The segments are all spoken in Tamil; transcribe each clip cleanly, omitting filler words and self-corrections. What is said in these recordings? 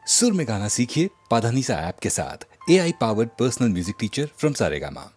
सुर में गाना सीखिए पाधानीसा ऐप के साथ। AI powered personal music teacher from Saregama.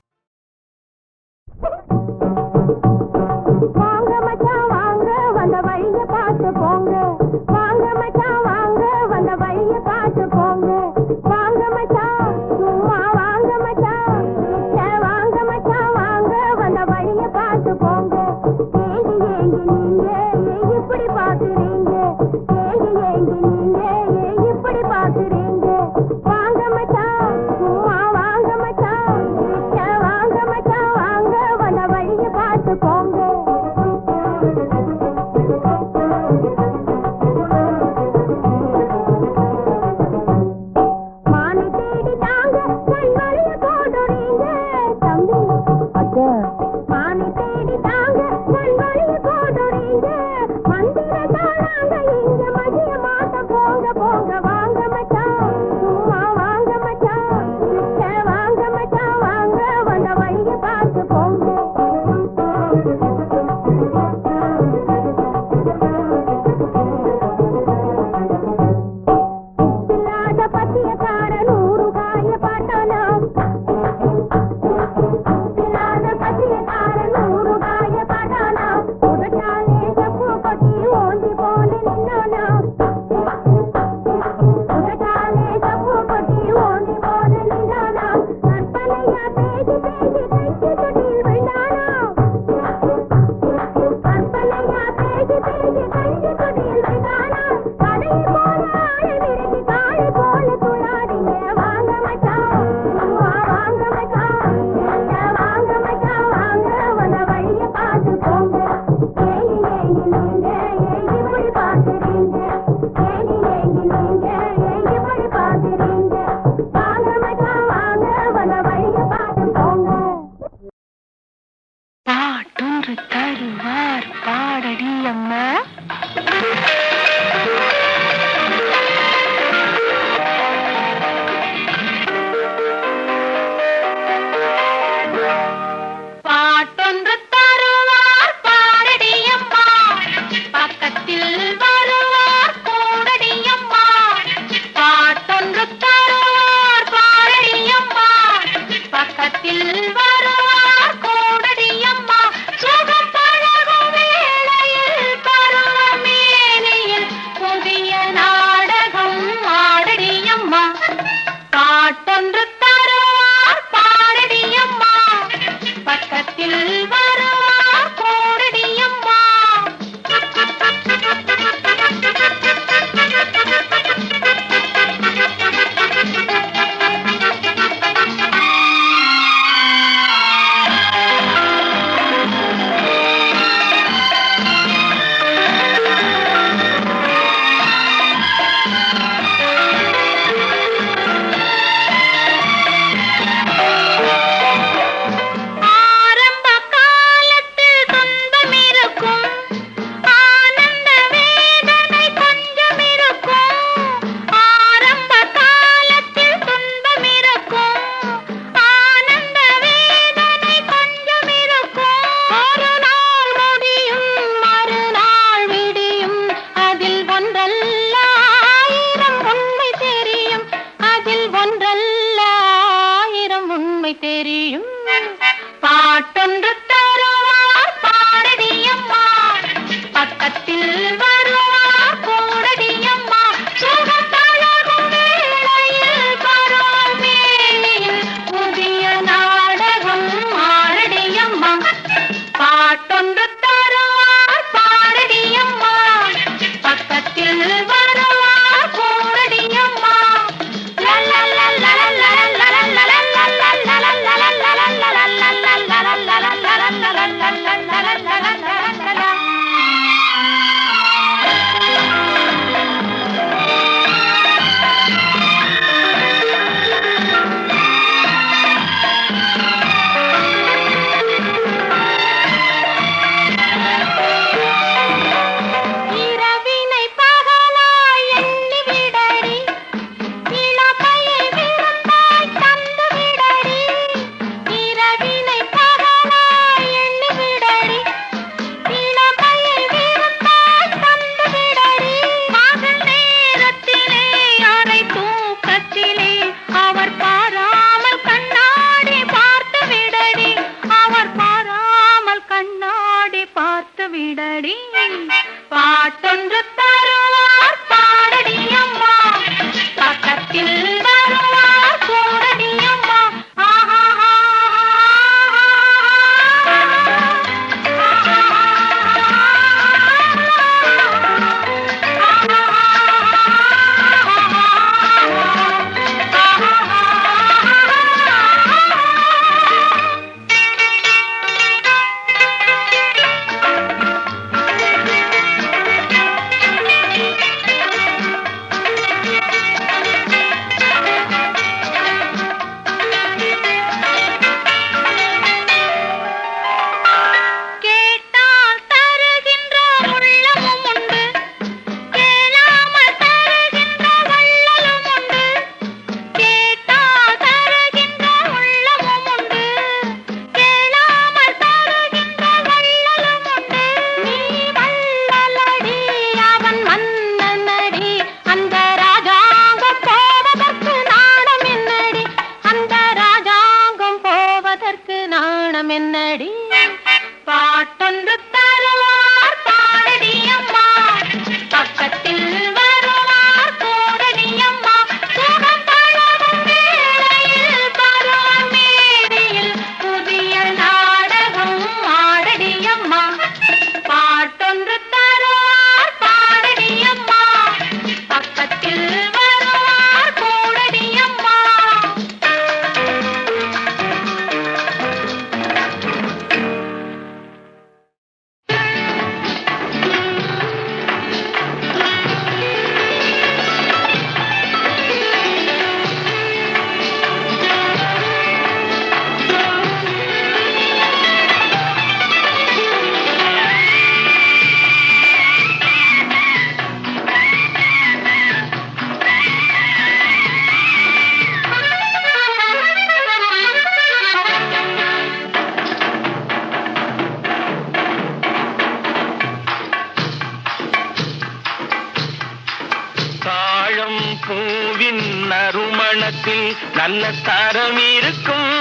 பூவின் நறுமணத்தில் நல்ல தரம் இருக்கும்,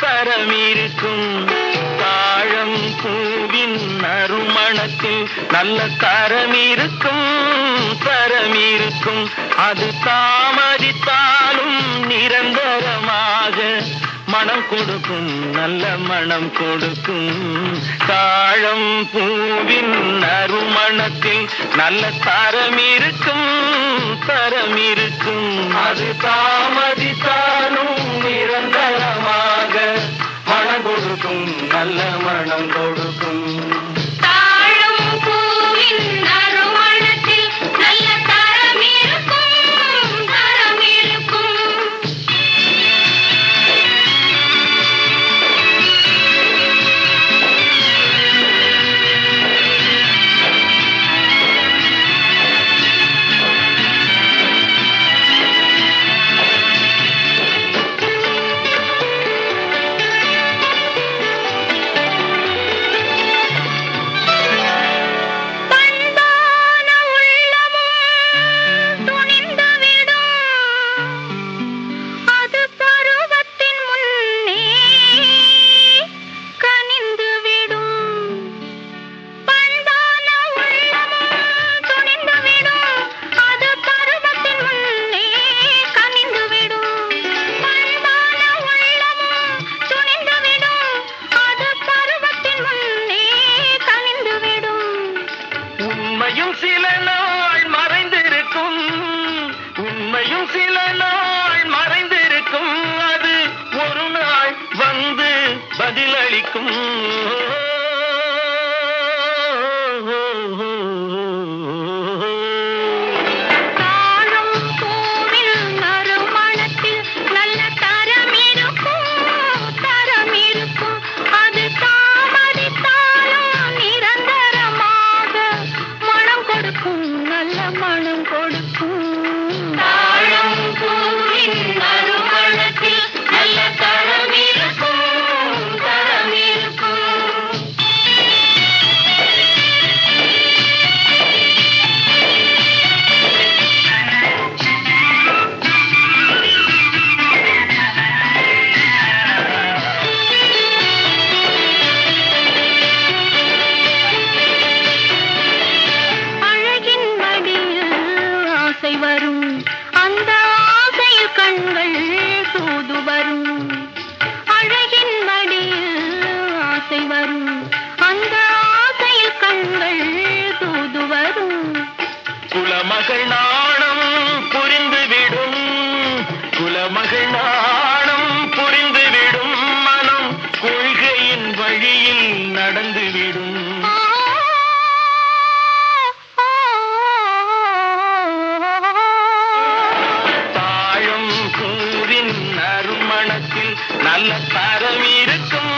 தரம் இருக்கும். தாழம் பூவின் நறுமணத்தில் நல்ல தரம் இருக்கும், தரம் இருக்கும். அது தாமதித்தாலும் நிரந்தரமாக மனம் கொடுக்கும், நல்ல மனம் கொடுக்கும். தாழம் பூவின் நறுமணத்தில் நல்ல தரம் இருக்கும், தரம் இருக்கும். அது தாமதித்தாலும் நிரந்தரமாக மனம் கொடுக்கும், நல்ல மனம் கொடுக்கும். தாழம் பூவின் நறுமணத்தில் நல்ல தரம் இருக்கும், தரம் இருக்கும். உண்மையும் சில நாள் மறைந்திருக்கும், உண்மையும் சில நாள் மறைந்திருக்கும். அது ஒரு நாள் வந்து பதிலளிக்கும். தாழம் பூவின் நறுமணத்தில் நல்ல தரம் இருக்கும், தரம் இருக்கும். அது தாமதித்தாலும் நிரந்தரமாக மனம் கொடுக்கும், நல்ல மனம் கொடுக்கும். தாழம் பூவின் நறுமணத்தில் நல்ல தரம் இருக்கும், தரம் இருக்கும். அழகின் மடியில் ஆசை வரும், அந்த ஆசையில் கண்கள் தூது வரும். அழகின் மடியில் ஆசை வரும், அந்த ஆசையில் கண்கள் தூது வரும். குலமகள் நாணம் புரிந்துவிடும், குலமகள் நாணம் புரிந்துவிடும். மனம் கொள்கையின் வழியில் நடந்துவிடும். தாழம் பூவின் நறுமணத்தில் நல்ல தரம் இருக்கும்,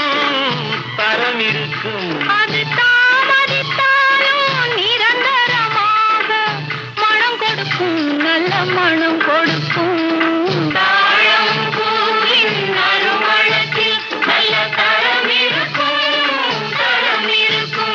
தரம் இருக்கும். அது தாமதித்தாலும் நிரந்தரமாக மனம் கொடுக்கும், நல்ல மனம் கொடுக்கும். தாழம் பூவின் நறுமணத்தில் நல்ல தரம் இருக்கும், தரம் இருக்கும்.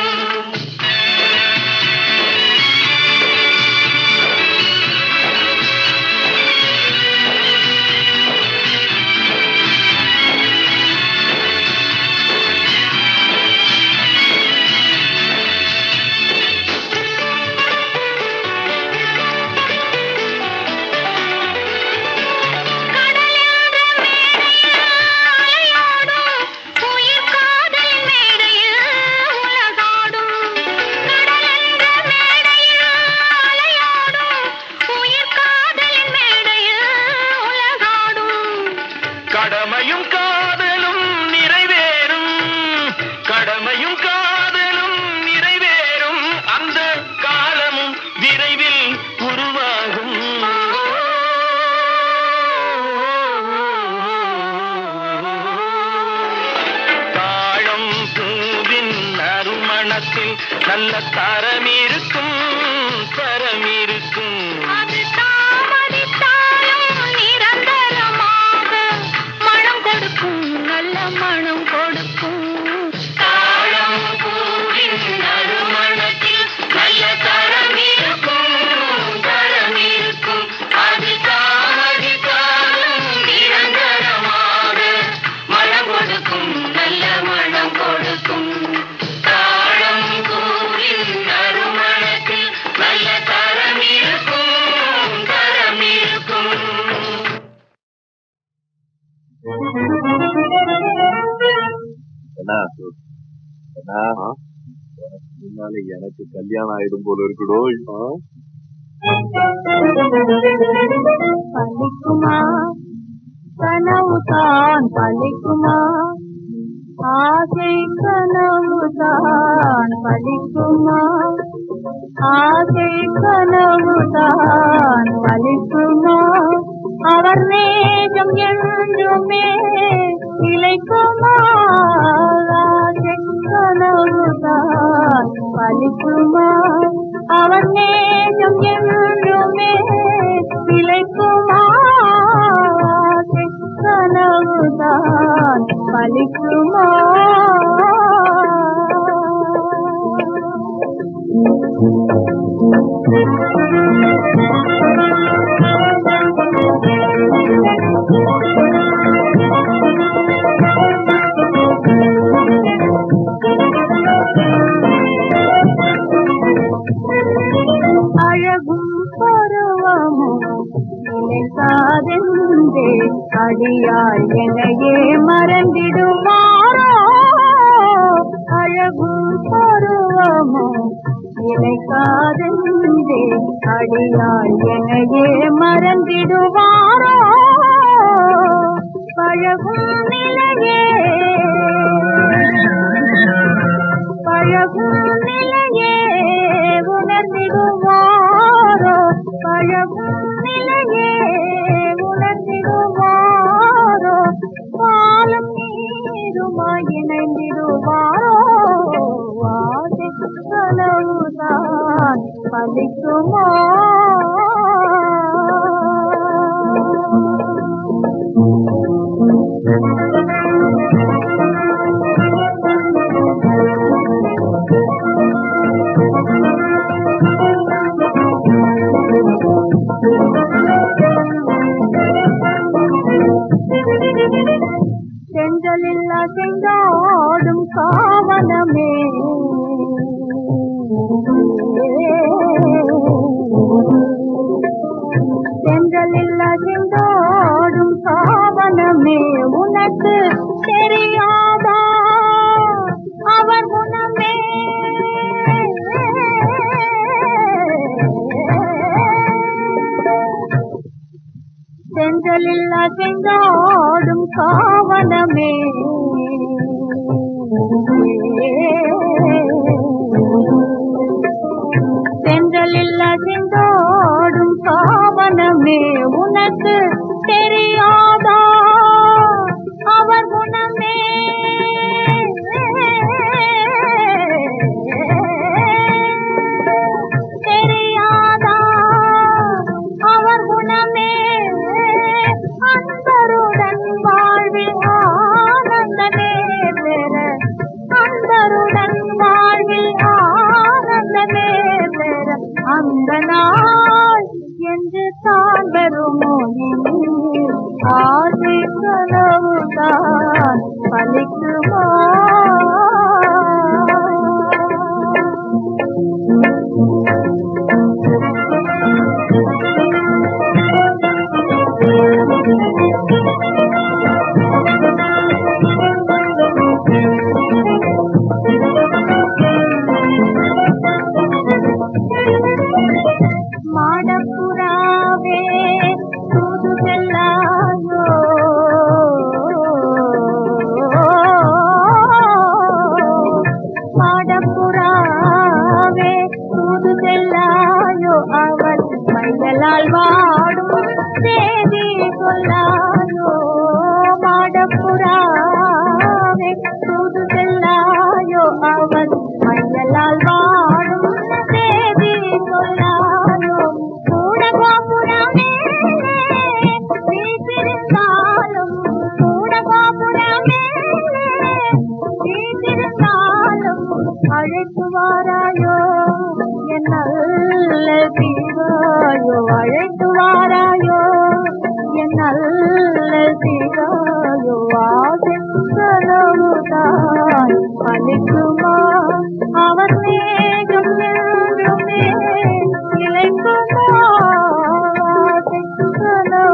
கடமையும் காதலும் நிறைவேறும், கடமையும் காதலும் நிறைவேறும். அந்த காலமும் விரைவில் உருவாகும். தாழம் பூவின் நறுமணத்தில் நல்ல தரம் இருக்கும், தரம் இருக்கும். அது தாமதித்தாலும் நிரந்தரமாக மனம் கொடுக்கும், நல்ல மனம் கொடுக்கும். தாழம் பூவின் நறுமணத்தில் நல்ல தரம் இருக்கும், தரம் இருக்கும். அது தாமதித்தாலும் முன்னால எனக்கு கல்யாணம் ஆயிடும் போல இருக்குடோ. பலிக்குமா கனவுதான் பலிக்குமா, ஆசை கனவுதான் பலிக்குமா, ஆசை கனவுதான் பலிக்குமா, அவர் நேசம் என்றுமே நிலைக்குமா, ஆசை கனவுதான் பலிக்குமா, அவர் நேசம் என்றுமே நிலைக்குமா, ஆசை கனவுதான் பலிக்குமா. அழகும் பருவமும் நினைக்காதென்றே அடியாள் என்னையே மறந்திடுவாரோ, அழகும் பருவமும் நினைக்காதென்றே அடியாள் என்னையே மறந்திடுவாரோ, பழகும் நிலையே பழகும் நிலையே உணர்ந்திடுவாரோ, பழகும் நிலையே உணர்ந்திடுவாரோ, பாலும் நீருமாய் இணைந்திடுவாரோ, ஆசை கனவுதான் பலிக்குமா. செஞ்சலில் அசைந்தாடும் காவலமே, செஞ்சலில் அசைந்தாடும் காவலமே, உனக்கு தெரியாதா அவர் குணமே, செஞ்சலில் அசைந்தாடும் காவலமே, செஞ்சலில் அசைந்தாடும் காவலமே, உனக்கு தெரியாதா அவர் குணமே, தெரியாதா அவர் குணமே, அன்பருடன் வாழ்வில் ஆனந்தமே பெற, அன்பருடன் வாழ்வில் ஆனந்தமே பெற, அந்த நாள் என்று தான் வருமோ, ஆசை கனவுதான் பலிக்குமா. மாடப்புறாவே தூது செல்லாயோ, மாடப்புறாவே தூது செல்லாயோ, அவர் மையலால் வாடும் தேதி சொல்லாயோ, மாடப்புறாவே தூது செல்லாயோ, அவர் மையலால் வாடும் தேதி சொல்லாயோ, கூட கோபுரமே வீட்டிருந்தாலும், கூட கோபுரமே வீட்டிருந்தாலும் அழைத்து வாராயோ என் நல்ல தீராயோ, அழைத்து வாராயோ என் நல்ல தீராயோ, ஆசை கனவுதான் பலிக்குமா, அவர் மேகம் என்றுமே இழைக்குமா, ஆசை கனவு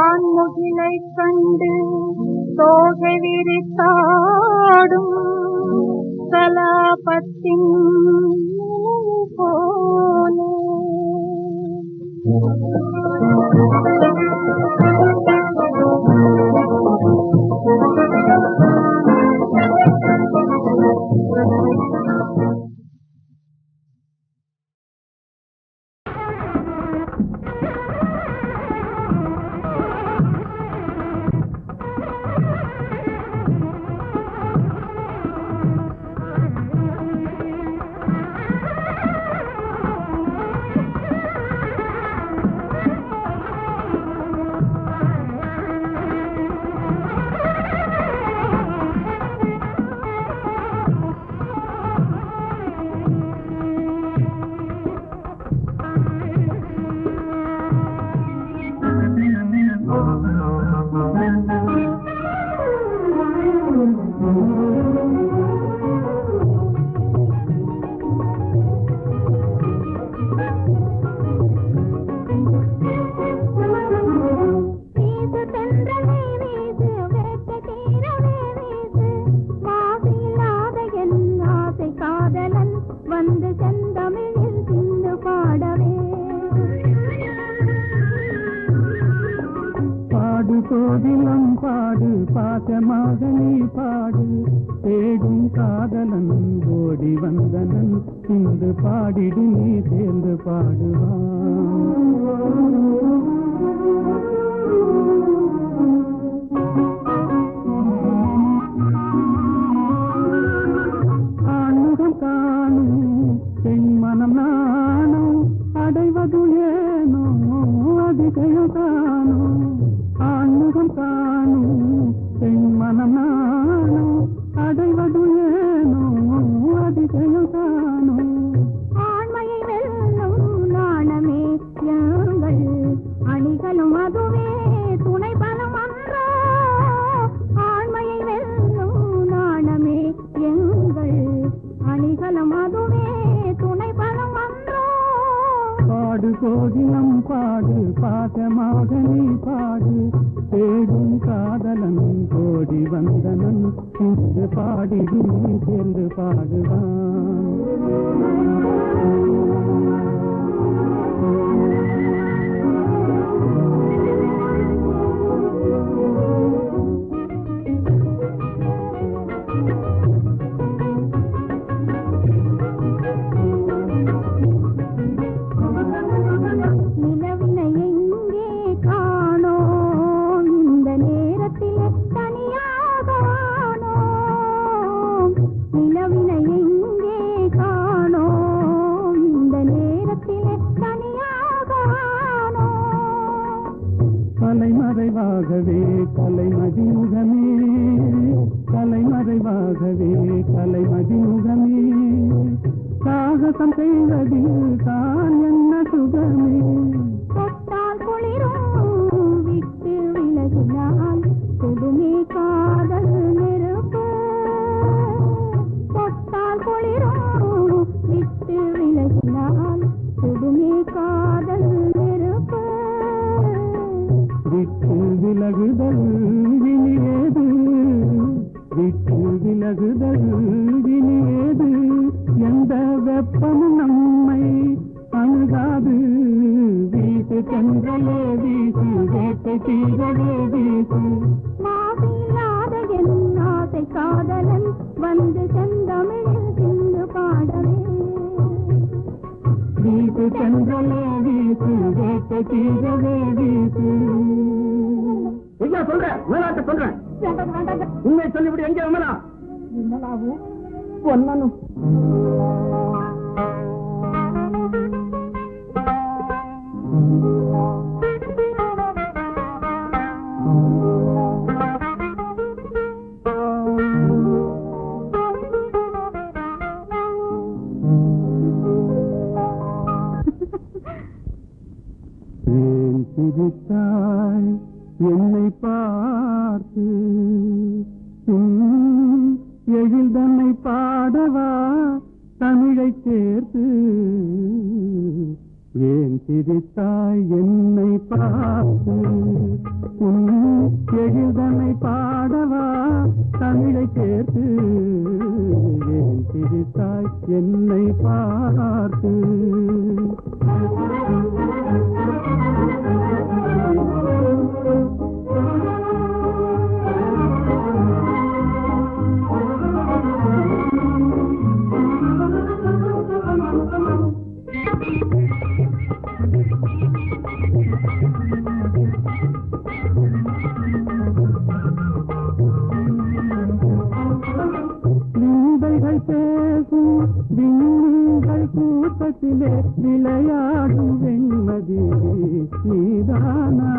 வான்முகிலை கண்டு தோகை விரித்தாடும் கலாபத்தின் போலே கோதிலம் பாடு பாசமாக நீ பாடு தேடும் காதலன் ஓடி வந்தனன் இன்று பாடிடு நீ சேர்ந்து ஆண்முகம் காணும் பெண் மனம் நானும் அடைவது ஏனோ அதிசயம் காணும் ஆண்முகம் காணும் பெண் மனம் நானும் அடைவது ஏனோ அதிசயம் காணும் ஆண்மையை வெல்லும் நாணமே யாங்கள் அணிகளும் அதுவே துணை பலம் அன்றோ ஆண்மையை வெல்லும் நாணமே எங்கள் அணிகளும் அதுவே துணை பலம் அன்றோ பாடு கோதிலம் பாடு பாசமாக நீ பாடு தேடும் காதலன் ஓடி வந்தனன் இன்று பாடிடு நீ சேர்ந்து பாடுவான் கலைமறைவாகவே கலைமதிமுகமே கலைமறைவாகவே கலைமதிமுகமே சாகசம் செய்வதில் தான் என்ன சுகமே தொட்டால் குளிரும் விட்டு விலகினால் கொடுமே காதல் நெருப்பு தொட்டால் குளிரும் விட்டு விலகினால் கொடுமே காதல் நெருப்பு விட்டு விலகுதல் வினியேது விட்டு விலகுதல் வினியேது எந்த வெப்பமும் நம்மை அணுகாது வீட்டு சென்றலே வீசு வேட்டை தீரவே வீசு மாசில்லாத என் ஆசை காதலன் வந்து செந்தமிழில் சிந்து பாடவே வீட்டு சென்றலே வீசு வேட்டை தீரவே வீசு சொல்றேன் மேலாட்ட சொல்றேன் உண்மை சொல்லிவிடு எங்கே விமலா விமலாவும் பொன்னனும் சிரித்தாய் என்னை பார்த்து எழில் தன்னை பாடவா தமிழை சேர்த்து ஏன் சிரித்தாய் என்னை பார்த்து சேர்த்து ஏன் சிரித்தாய் என்னை பார்த்து பேசும் விண்கள் கூட்டத்திலே விளையாடும் வெண்மதி நீதானா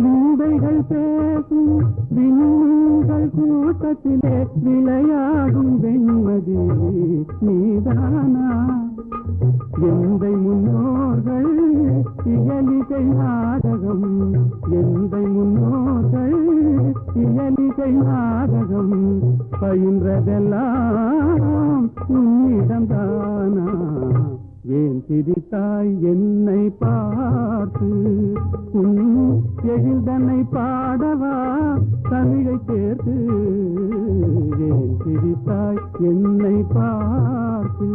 மூடைகள் பேசும் விண்கள் கூட்டத்திலே விளையாடும் வெண்மதி நீதானா எந்தை முன்னோர்கள் இயலிகை நாடகம் எந்தை முன்னோர்கள் இயலிகை நாடகம் பயின்றதெல்லாம் உன்னிடம்தானா ஏன் சிரித்தாய் என்னை பார்த்து உன் எழில்தனை பாடவா தமிழை சேர்த்து ஏன் சிரித்தாய் என்னை பார்த்து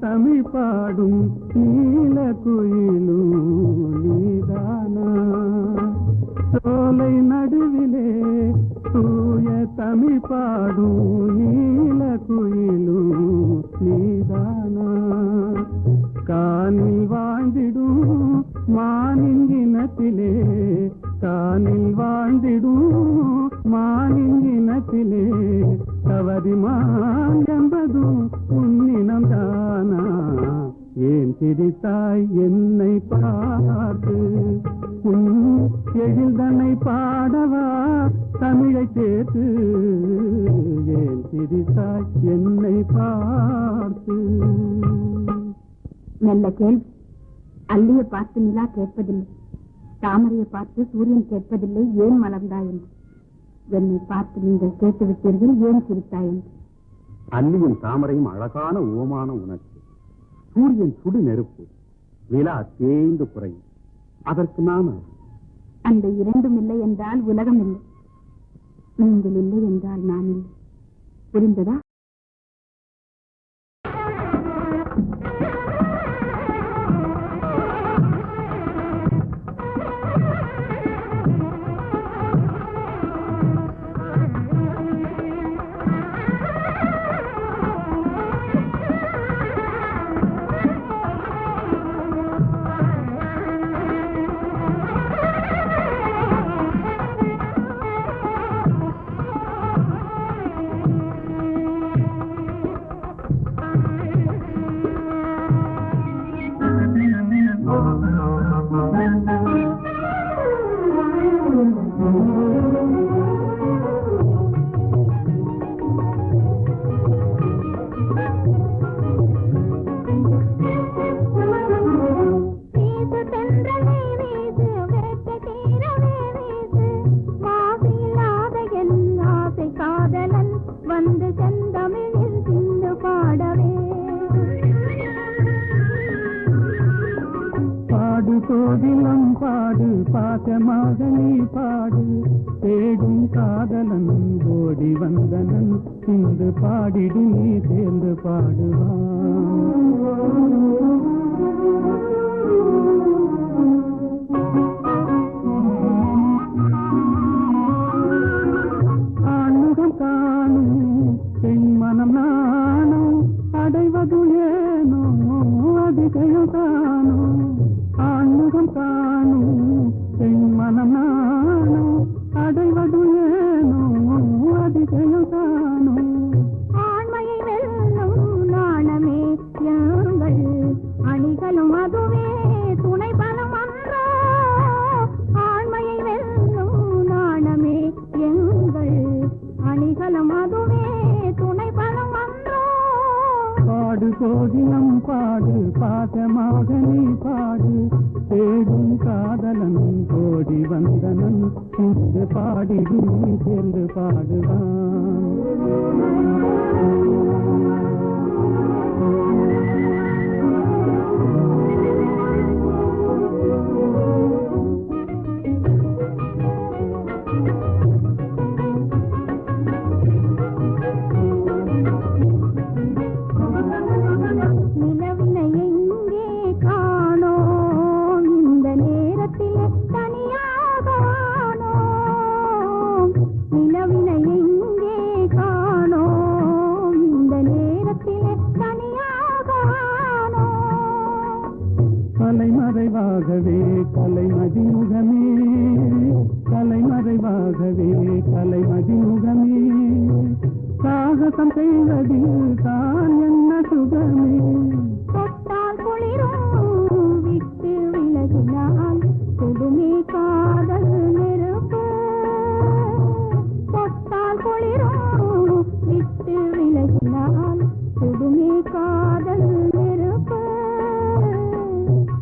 தமிழ் பாடும் நீல குயிலும் நீதானா சோலை நடுவிலே தூய தமிழ் பாடும் நீல குயிலும் நீதானா காணில் வாழ்ந்திடும் மானின் இனத்திலே காணில் வாழ்ந்திடும் மானின் இனத்திலே தவறிமான் என்பதும் உன்னினம் தானா ஏன் சிரித்தாய் என்னை பார்த்து உன் எழில்தனை பாடவா தமிழை சேர்த்து ஏன் சிரித்தாய் என்னை பார்த்து நல்ல கேள்வி. அல்லிய பார்த்து நிலா கேட்பதில்லை, தாமரையை பார்த்து சூரியன் கேட்பதில்லை ஏன் மலர்ந்தாய் என்று. என்னை பார்த்து நீங்கள் கேட்டுவிட்டீர்கள் ஏன் சிரித்தாய் என்று. அல்லியும் தாமரையும் அழகான ஓமான உணர்ச்சி. சூரியன் சுடு நெருப்பு, நிலா தேய்ந்து குறையும். அதற்கு நான் அந்த இரண்டும் இல்லை என்றால் உலகம் இல்லை. நீங்கள் இல்லை என்றால் நான் இல்லை. புரிந்ததா? கோதிலம் பாடு பாசமாக நீ பாடு தேடும் காதலன் ஓடி வந்தனன் இன்று பாடிடு நீ சேர்ந்து ஆண்முகம் காணும் பெண் மனம் நானும் அடைவது ஏனோ அதிகையும் காணும் ஆண்முகம் காணும் பெண் மனம் நானும் அடைவது ஏனோ அதிகையும் காணும் ஆண்மையை வெல்லும் நாணமே யாங்கள் அணிகளும் பாடு தேடும் காதலன் ஓடி வந்தனன் சேர்ந்து பாடிடும் சேர்ந்து பாடுவான். கலைமறைவாகவே கலைமதிமுகமே கலைமறைவாகவே கலைமதிமுகமே சாகசம் செய்வதில் தான் என்ன சுகமே. தொட்டால் குளிரும் விட்டு விலகினால் கொடுமே காதல் நெருப்பு. தொட்டால் குளிரும் விட்டு விலகினால் கொடுமே காதல் நெருப்பு.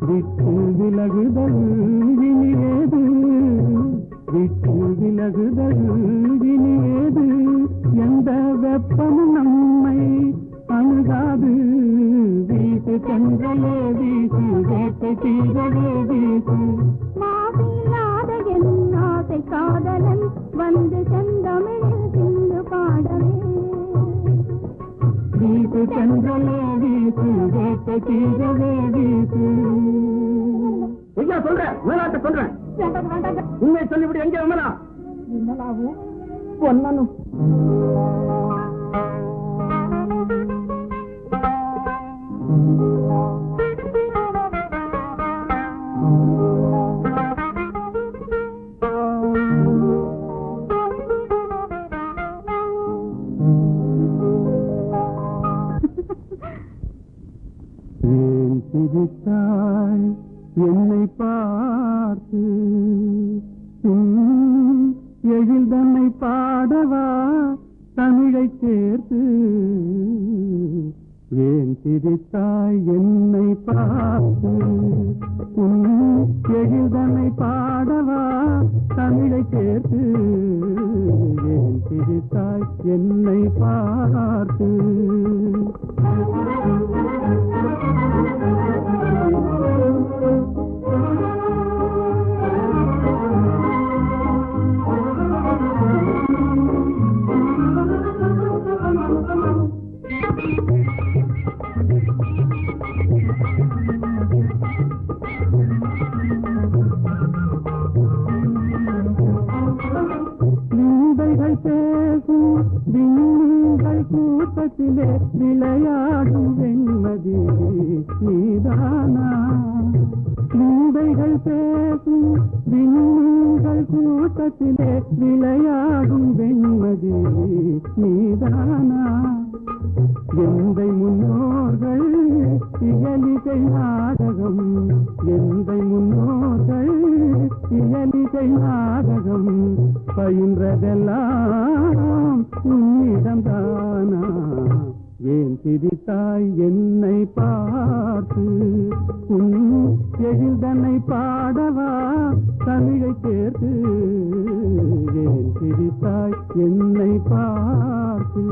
விட்டு விலகுதல் வினியேது விட்டு விலகுதல் வினியேது எந்த வெப்பமும் நம்மை அணுகாது. வீட்டு சென்றலே வீசு வேட்டை தீரவே வீசு. மாசில்லாத என் ஆசை காதலன் வந்து செந்தமிழில் சிந்து பாடவே. வீட்டு சென்றலே வீசு வேட்டை தீரவே வீசு. சொல்றேன் மேலாட்ட சொல்றேன் உண்மை சொல்லிவிடு. எங்கே விமலா? விமலாவும் பொன்னனும் ஏன் சிரித்தாய் என்னை பார்த்து எழில் தன்னை பாடவா தமிழை சேர்த்து. ஏன் சிரித்தாய் என்னை பார்த்து எழில் தன்னை பாடவா தமிழை சேர்த்து. ஏன் சிரித்தாய் என்னை பார்த்து. விந்தைகள் பேசும் விண்மீன்கள் கூட்டத்திலே விளையாடும் வெண்மதி நீதானா. விந்தைகள் பேசும் விண்மீன்கள் கூட்டத்திலே விளையாடும் வெண்மதி நீதானா. எந்தை முன்னோர்கள் இயலிசை நாடகம் எந்தை முன்னோர்கள் இயலிசை நாடகம் பயின்றதெல்லாம் உன்னிடம்தானா. ஏன் சிரித்தாய் என்னை பார்த்து எழில் தன்னை பாடவா தமிழை சேர்த்து. ஏன் சிரித்தாய் என்னை பார்த்து.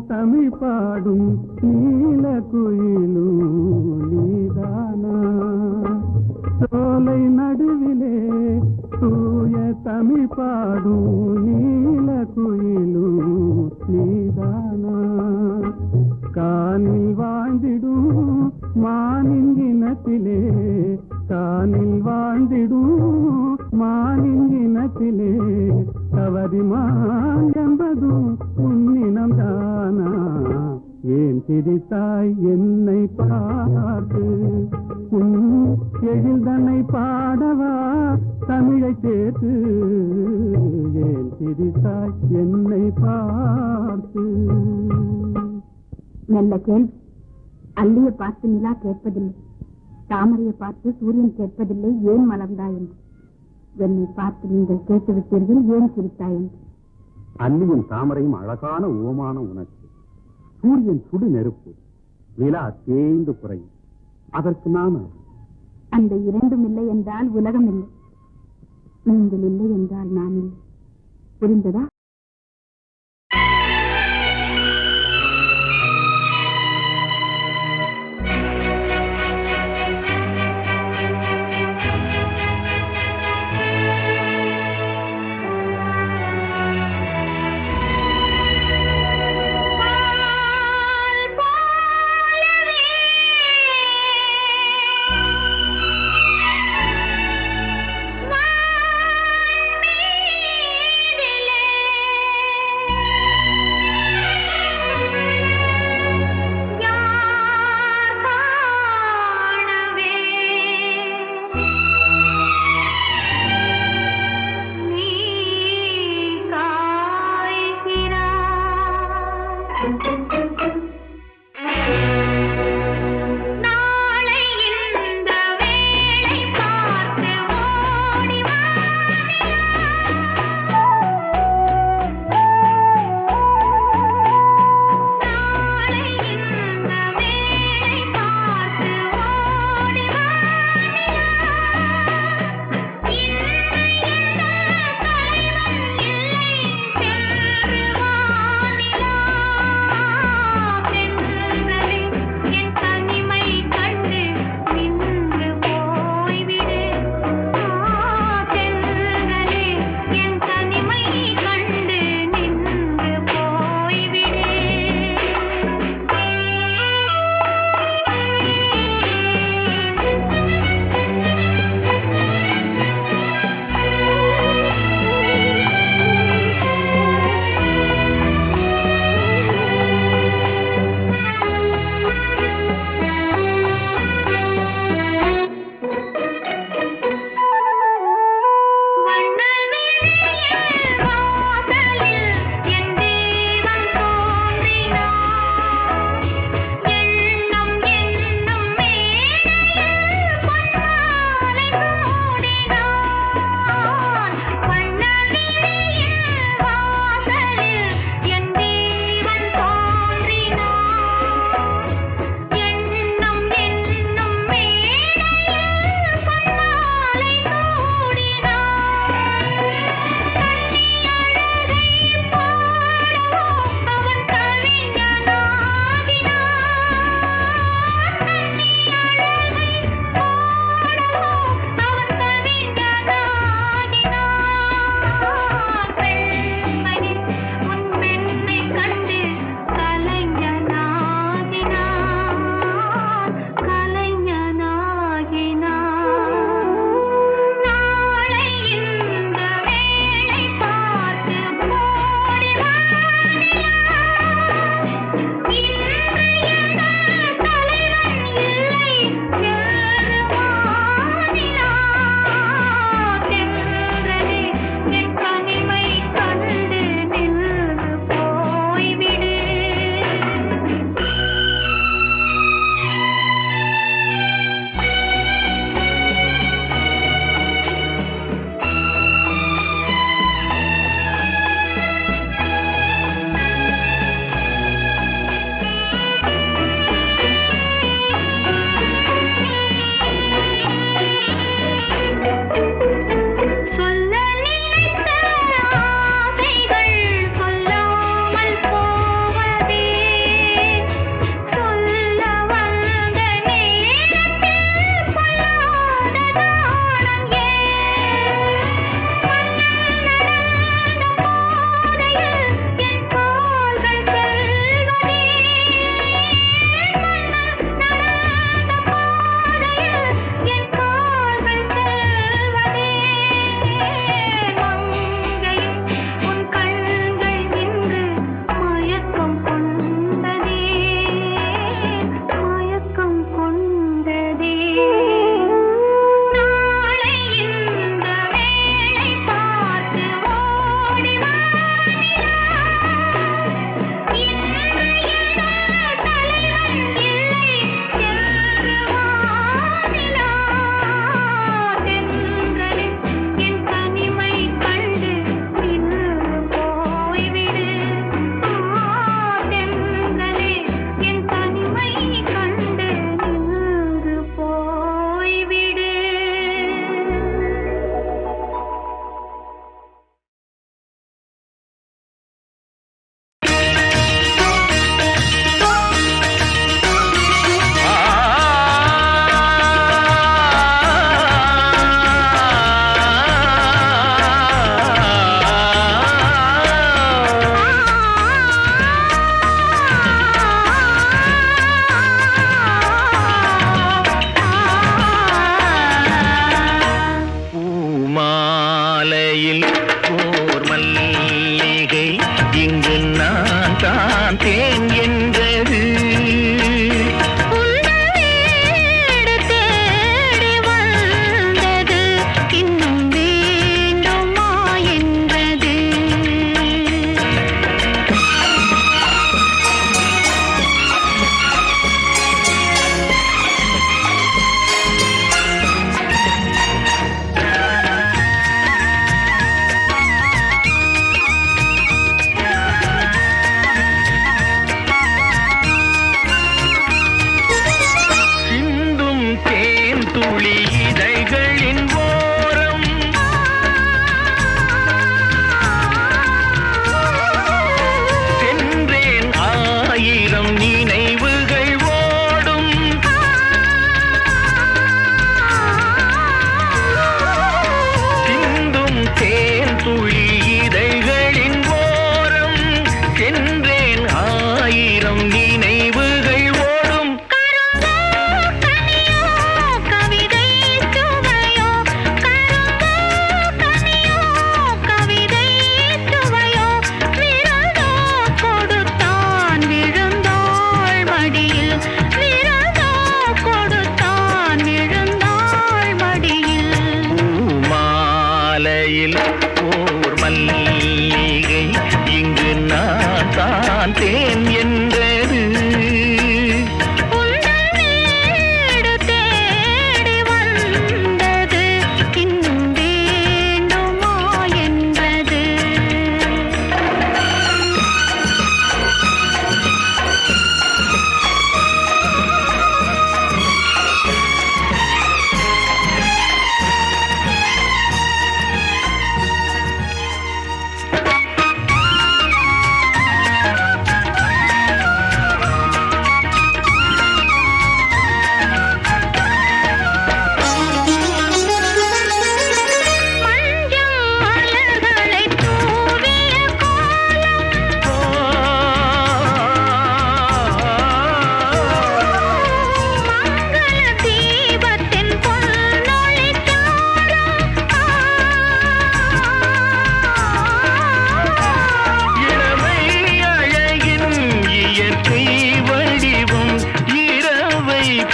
தமிழ் பாடும் நீல குயிலும் நீதானா. சோலை நடுவிலே தூய தமிழ் பாடும் நீல குயிலும் நீதானா. காணில் வாழ்ந்திடும் மானின் இனத்திலே காணில் வாழ்ந்திடும் மானின் இனத்திலே தவறிமான் என்பதும் உன்னினம் தானா. ஏன் சிரித்தாய் என்னை பார்த்து உன் எழில்தனை பாடவா தமிழை சேர்த்து ஏன் சிரித்தாய் என்னை பார்த்து நல்ல கேள்வி. அல்லியை பார்த்து நிலா கேட்பதில்லை, தாமரையை பார்த்து சூரியன் கேட்பதில்லை ஏன் மலர்ந்தாய் என்று. என்னை பார்த்து நீங்கள் கேட்டுவிட்டீர்கள் ஏன் சிரித்தாய் என்று. அல்லியும் தாமரையும் அழகான ஓமானம் உனக்கு. சூரியன் சுடு நெருப்பு, நிலா தேய்ந்து குறையும். அதற்கு நான் அந்த இரண்டும் இல்லை என்றால் உலகம் இல்லை. நீங்கள் இல்லை என்றால் நான் இல்லை. புரிந்ததா? நீதிலே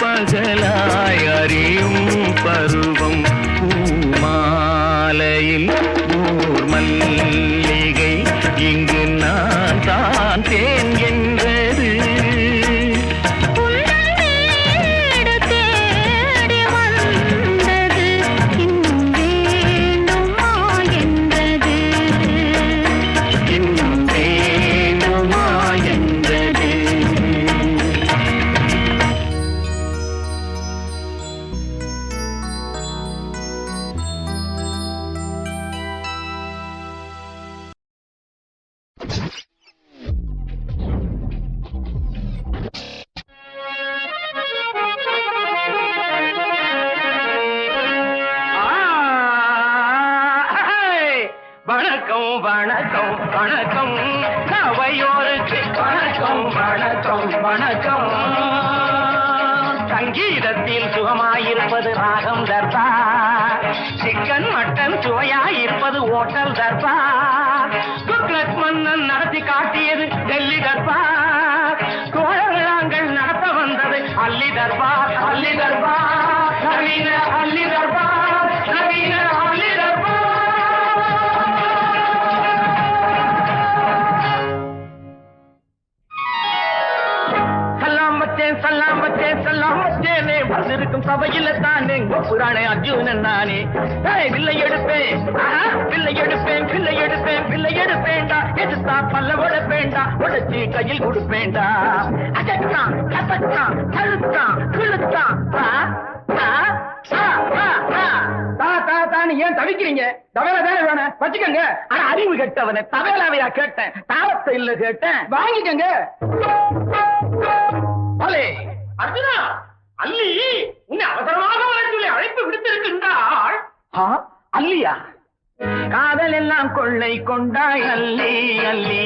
பகலாய் அறியும் பருவம் பூமாலையில் ஊர் மல்லிகை இங்கு நான் தான் தேன் என்றது வணக்கம் வணக்கம் வணக்கம் சபையோருக்கு வணக்கம் வணக்கம் வணக்கம் சங்கீதத்தில் சுகமாயிருப்பது ராகம் தர்பார் சிக்கன் மட்டன் சுவையாயிருப்பது ஓட்டல் தர்பார் துக்ளக் மன்னன் நடத்தி காட்டியது டெல்லி தர்பார் சோழர்கள் நடத்த வந்தது அல்லி தர்பார் அல்லி தர்பார் நவீன அல்லி தர்பார் நவீன அல்லி தர்பார் வந்திருக்கும் சபையில தானே புராணே அர்ஜுனன் நானே வில்லை எடுப்பேன் வில்லை எடுப்பேன் வில்லை எடுப்பேன் வில்லை எடுப்பேன்டா எதிர்த்தா பல்ல உடப்பேன்டா உடச்சி கையில் கொடுப்பேன்டா அகத்தான் கசத்தான் கழுத்தான் கிழுத்தான் ஏன் தவிக்கிறீங்க தவேல தானே வேணும் வச்சுக்கங்க ஆனா அறிவு கெட்டவன தவேலாவையா கேட்டேன் தாளத்தை இல்ல கேட்டேன் வாங்கிக்கங்க அர்ஜுனா அல்லி உன்னை அவசரமாக வர சொல்லி அழைப்பு விடுத்திருக்கின்றாள் அல்லியா காதல் எல்லாம் கொள்ளை கொண்டாய் அல்லி அல்லி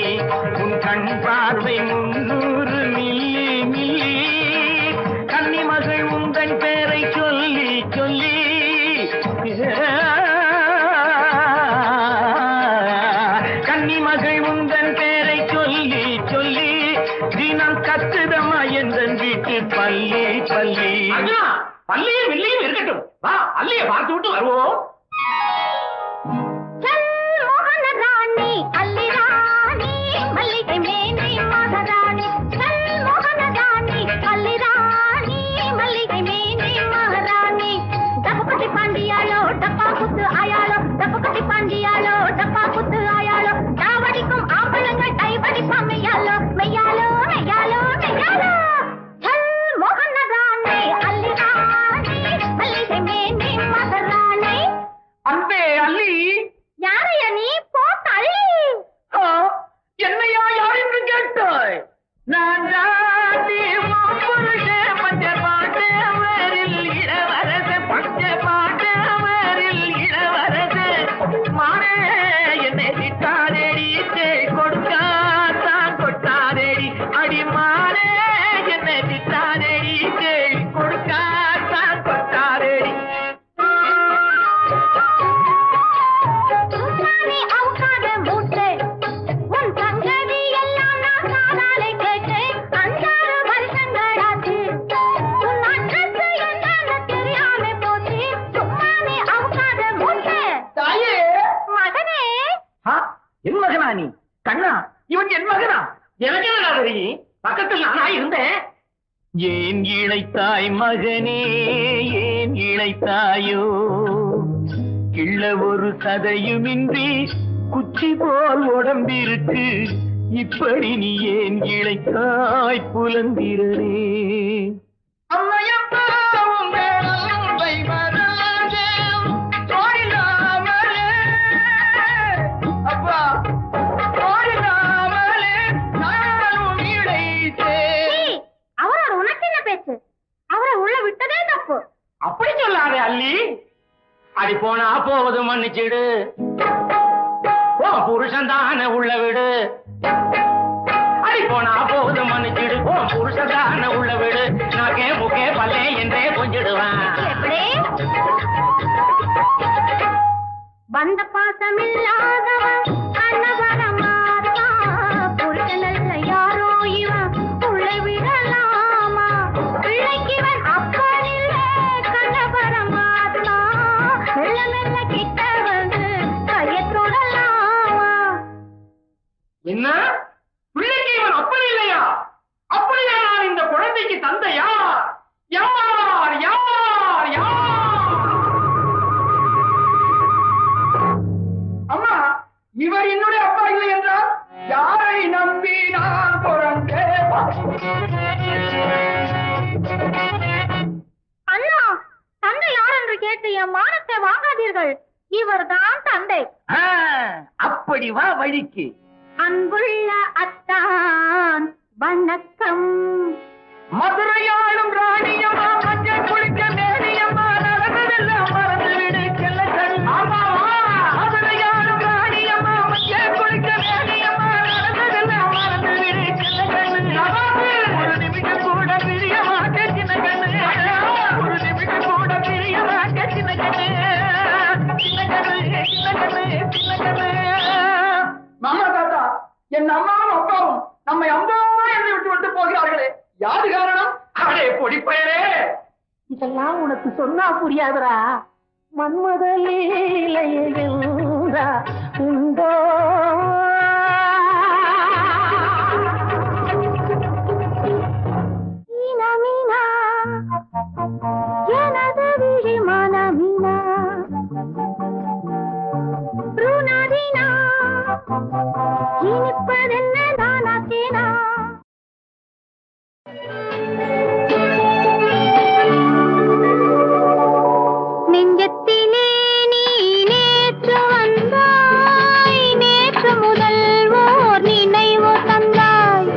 உன் கண் பார்வை 300 மில்லி மில்லி கன்னி மகள் உந்தன் பேரை சொல்லி சொல்லி கன்னி மகள் உந்தன் பேரை சொல்லி சொல்லி தினம் கத்துதமா எந்தன் வீட்டு பள்ளி பள்ளி பள்ளியும் வில்லியும் இருக்கட்டும் வா அல்லிய பார்த்து விட்டு வருவோம் பாண்டியாலோ டப்பா குத்து ஆயாலோ டப்பா பாண்டியாலோ டப்பா குத்து ஆயாலோ தாவடிக்கும் ஆம்பளங்க டைவடி பம்மையாலோ மெய்யாலோ மெய்யாலோ மெய்யாலோ சல் மோகனராணி அல்லிராணி மல்லிகை மேனி மகராணி அன்பே அல்லி யாரையா நீ போ தள்ளி என்னையா யார் என்று கேட்டாய் நான் ராணி புருஷ பஞ்ச பாட்டு அவரில் இளவரச பஞ்ச பாட்டு அவரில் இளவரச மானே என்னை திட்டாதேடி கொடுக்காதான் கொட்டாதேடி அடி மானே என்னை திட்டாதேடி கொடுக்காதான் கொட்டாதேடி அவுக்காத மூட்டை உன் சங்கதி எல்லாம் நான் காதாலே கேட்டேன் 5-6 வருஷங்களாச்சு உன் அட்ரஸ் என்னன்னு தெரியாம போச்சு சும்மாவே அவுக்காத மூட்டை தாயே மகனே என் மகனா நீ கண்ணா இவன் என் மகனா எனக்கு என்ன தெரியும் பக்கத்தில் நானா இருந்தேன் ஏன் இழைத்தாய் மகனே ஏன் இழைத்தாயோ கிள்ள ஒரு சதையுமின்றி குச்சி போல் உடம்பிருக்கு இப்படி நீ ஏன் இழைத்தாய் புலந்திரனே அவரோட உனக்கு என்ன பேச்சு அவரை உள்ள விட்டதே தப்பு அப்படி சொல்லாதே அல்லி அடி போனா போவது மன்னிச்சிடு ஓ புருஷன் தானே உள்ள விடு அடி போனா போவது மன்னிச்சிடு ஓ புருஷன் தானே உள்ள விடு நாக்கே முக்கே பல்லே என்றே கொஞ்சிடுவான் வந்த பாசமில்லாதவன் கண்ணவரமாதா புருஷனல்ல யாரோ இவன் உள்ளே விடலாமா பிள்ளைக்கிவன் அப்ப குழந்தைகள். இவர்தான் தந்தை. அப்படி வா வழிக்கு. அன்புள்ள அத்தான் வணக்கம். மதுரையாளும் ராணியம்மா மஞ்சள் குளிக்க மேனியம்மா நடந்ததெல்லாம் மறந்து விடு செல்லங்கள். மதுரையாளும் ராணியம்மா மஞ்சள் குளிக்க மேனியம்மா நடந்ததெல்லாம் மறந்து விடு செல்லங்கள். ஒரு நிமிஷம் கூட பிரிய மாட்டே சின்ன கண்ணு. ஒரு நிமிஷம் கூட பிரிய மாட்டே சின்ன கண்ணு. சின்ன கண்ணு சின்ன கண்ணு சின்ன கண்ணு. மாமா தாத்தா, என் அம்மாவும் அப்பாவும் நம்மை அம்மா என்று விட்டு போகிறார்களே, யாரு காரணம்? அவளே பொடிப்பயலே. இதெல்லாம் உனக்கு சொன்னா புரியாதரா. மன்மத லீலையென்றா உண்டோ? மீனா எனது விழி மனமீனா ருணதினா இனிப்பதென்ன தானாத்தேனா. நெஞ்சத்திலே நீ நேற்று வந்தாய், நேற்று முதல் ஓர் நினைவு தந்தாய்.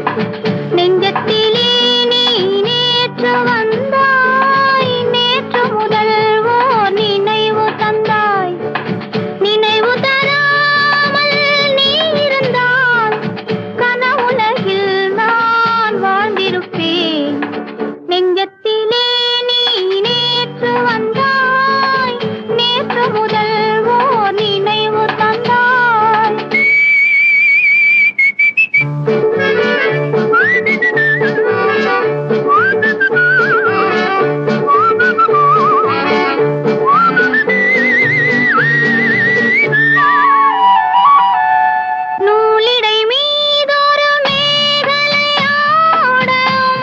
நெஞ்சத்திலே நீ நேற்று வந்தாய், நேற்று முதல் ஓர் நினைவு தந்தாய். நினைவு தராமல் நீ இருந்தால் கனவுலகில் நான் வாழ்ந்திருப்பேன். நெஞ்சத்திலே நீ நேற்று வந்தாய், நேற்று முதல் ஓர் நினைவு தந்தாய். நூலிடை மீதொரு மேகலையாட,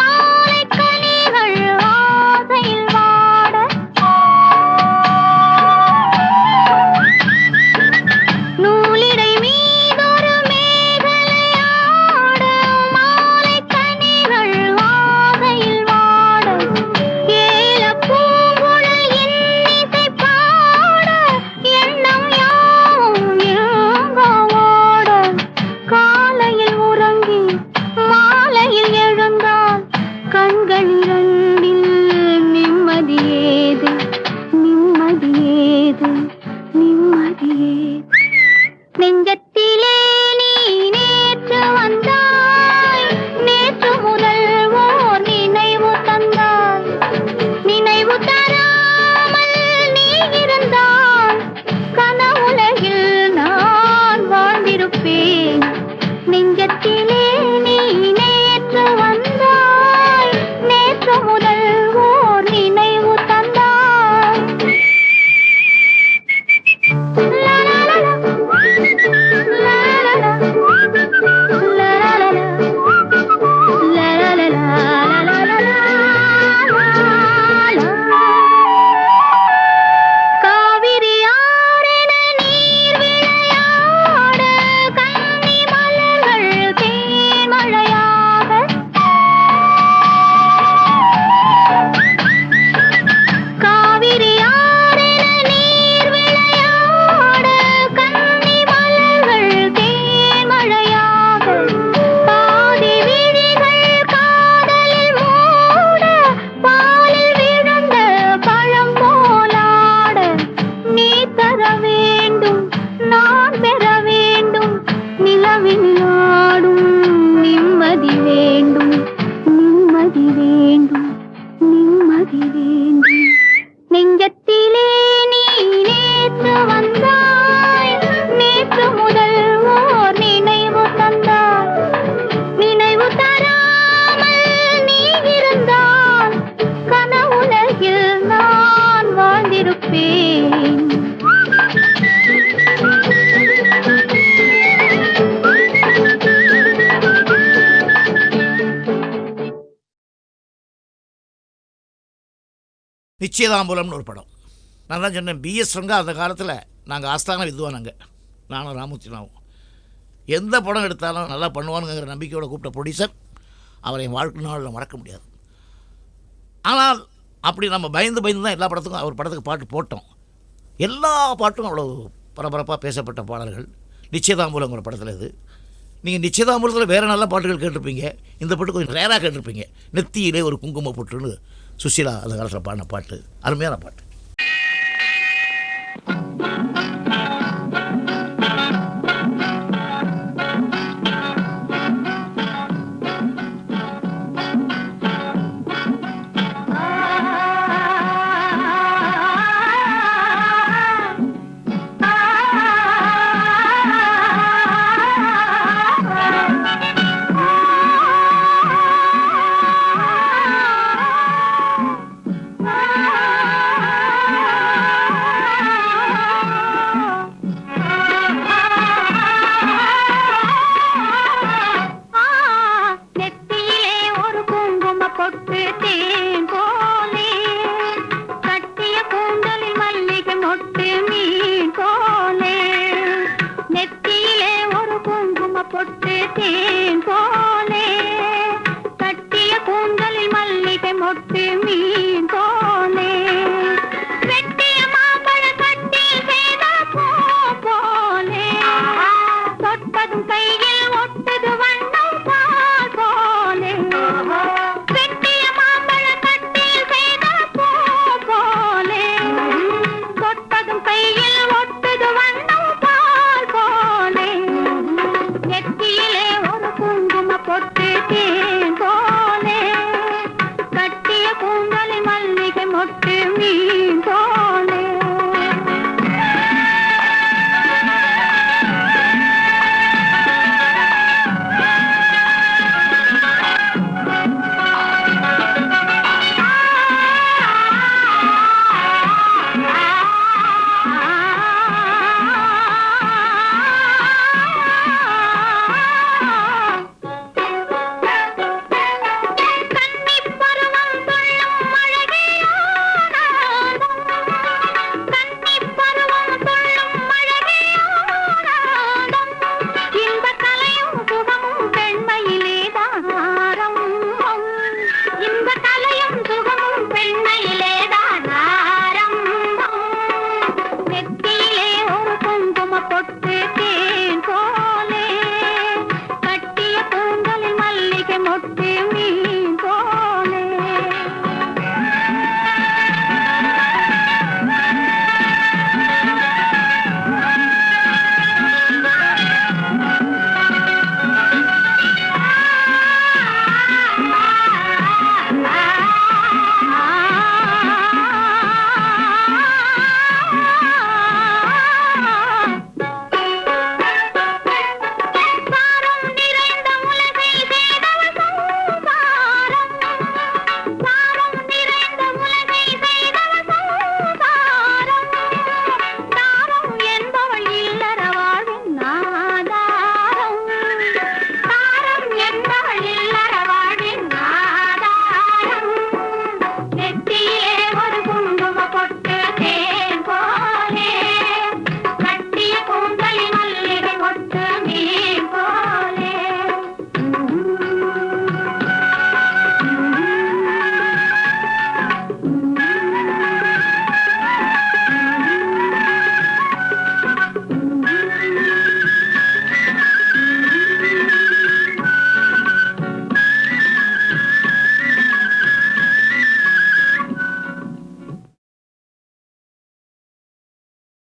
மாலைக் கனிகள் ஆசையில் வாட. நூலிடை மீதொரு மேகலையாட, மாலைக் கனிகள் ஆசையில் வாட. ஏலப் பூங்குழல் இன்னிசை பாட, எண்ணம் யாவும் எங்கோ ஓட. காலையில் உறங்கி மாலையில் எழுந்தால் கண்கள் இரண்டில் நிம்மதியேது, நிம்மதியேது, நிம்மதியேது. நெஞ்சத்திலே நீ நேற்று வந்தாய், நேற்று முதல் ஓர் நினைவு தந்தாய். நினைவு தராமல் நீ இருந்தால் கனவுலகில் நான் வாழ்ந்திருப்பேன். நெஞ்சத்திலே நீ நேற்று வந்தாய், நேற்று முதல் ஓர் நினைவு தந்தாய். லா லா லா லா. லா லா லா. லா லா லா லா. லா லா லா லா. லா லா லா லா. காவிரி ஆறென நீர் விளையாட, கன்னி மலர்கள் தேன்மழையாக. காவிரி ஆறென நீர் விளையாட, கன்னி மலர்கள் தேன்மழையாக. பாதி விழிகள் காதலில் மூட, பாலில் விழுந்த பழம் போலாட. நீ தர வேண்டும் நான் பெற வேண்டும், நிலவில் ஆடும் நிம்மதி வேண்டும், நிம்மதி வேண்டும், நிம்மதி வேண்டும். நெஞ்சத்திலே நீ நேற்று வந்தாய், நேற்று முதல் ஓர் நினைவு தந்தாய். நினைவு தராமல் நீ இருந்தால் கனவுலகில் நான் வாழ்ந்திருப்பேன். நிச்சயதாம்பூலம்னு ஒரு படம். நான் தான் சொன்னேன், பிஎஸ் ரங்கா அந்த காலத்தில் நாங்கள் ஆஸ்தான வித்வானுங்க, நானும் ராமூர்த்தினாவும். எந்த படம் எடுத்தாலும் நல்லா பண்ணுவானுங்கிற நம்பிக்கையோடு கூப்பிட்ட ப்ரொடியூசர் அவரை என் வாழ்க்கை நாளில் மறக்க முடியாது. ஆனால் அப்படி நம்ம பயந்து தான் எல்லா படத்துக்கும் அவர் படத்துக்கு பாட்டு போட்டோம். எல்லா பாட்டும் அவ்வளோ பரபரப்பாக பேசப்பட்ட பாடல்கள். நிச்சயதாம்பூலங்கிற படத்தில் இது. நீங்கள் நிச்சயதாம்பூலத்தில் வேறு நல்ல பாட்டுகள் கேட்டிருப்பீங்க. இந்த பாட்டு கொஞ்சம் ரேராக கேட்டிருப்பீங்க. நெத்தியிலே ஒரு குங்கும போட்டுன்னு சுஷீலா அந்த காலத்தில் பாடின பாட்டு, அருமையான பாட்டு. கட்டிய பூங்கலில் மல்லிகை மொட்டு மீன்